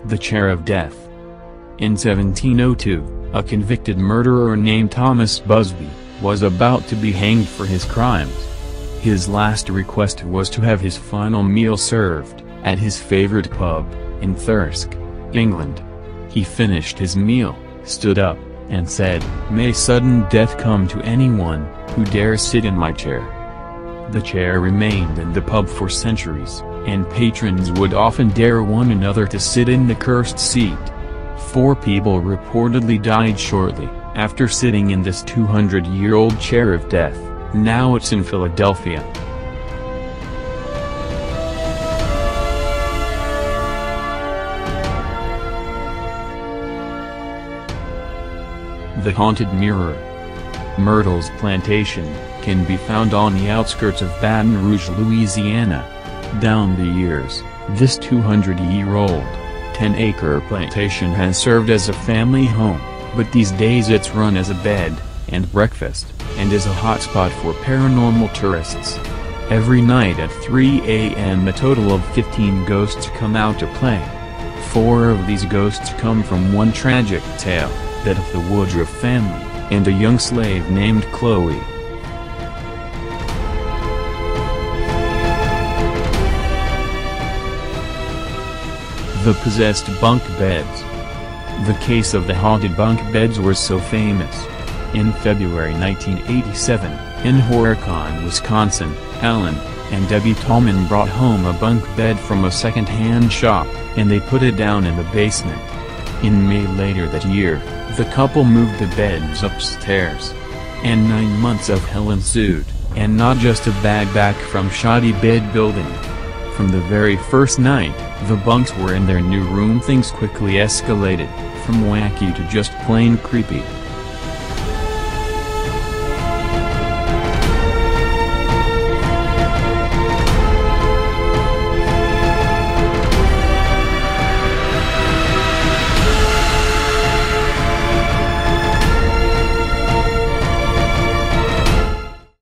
the chair of death. In 1702, a convicted murderer named Thomas Busby was about to be hanged for his crimes. His last request was to have his final meal served at his favorite pub in Thirsk, England. He finished his meal, stood up, and said, "May sudden death come to anyone who dares sit in my chair." The chair remained in the pub for centuries, and patrons would often dare one another to sit in the cursed seat. 4 people reportedly died shortly after sitting in this 200-year-old chair of death. Now it's in Philadelphia. The Haunted Mirror. Myrtle's Plantation can be found on the outskirts of Baton Rouge, Louisiana. Down the years, this 200-year-old, 10-acre plantation has served as a family home, but these days it's run as a bed and breakfast, and is a hotspot for paranormal tourists. Every night at 3 a.m. a total of 15 ghosts come out to play. 4 of these ghosts come from one tragic tale, that of the Woodruff family, and a young slave named Chloe. The Possessed Bunk Beds. The case of the haunted bunk beds was so famous. In February 1987, in Horicon, Wisconsin, Alan and Debbie Tallman brought home a bunk bed from a second-hand shop, and they put it down in the basement. In May later that year, the couple moved the beds upstairs. And 9 months of hell ensued, and not just a bag back from shoddy bed building. From the very first night the bunks were in their new room, things quickly escalated, from wacky to just plain creepy.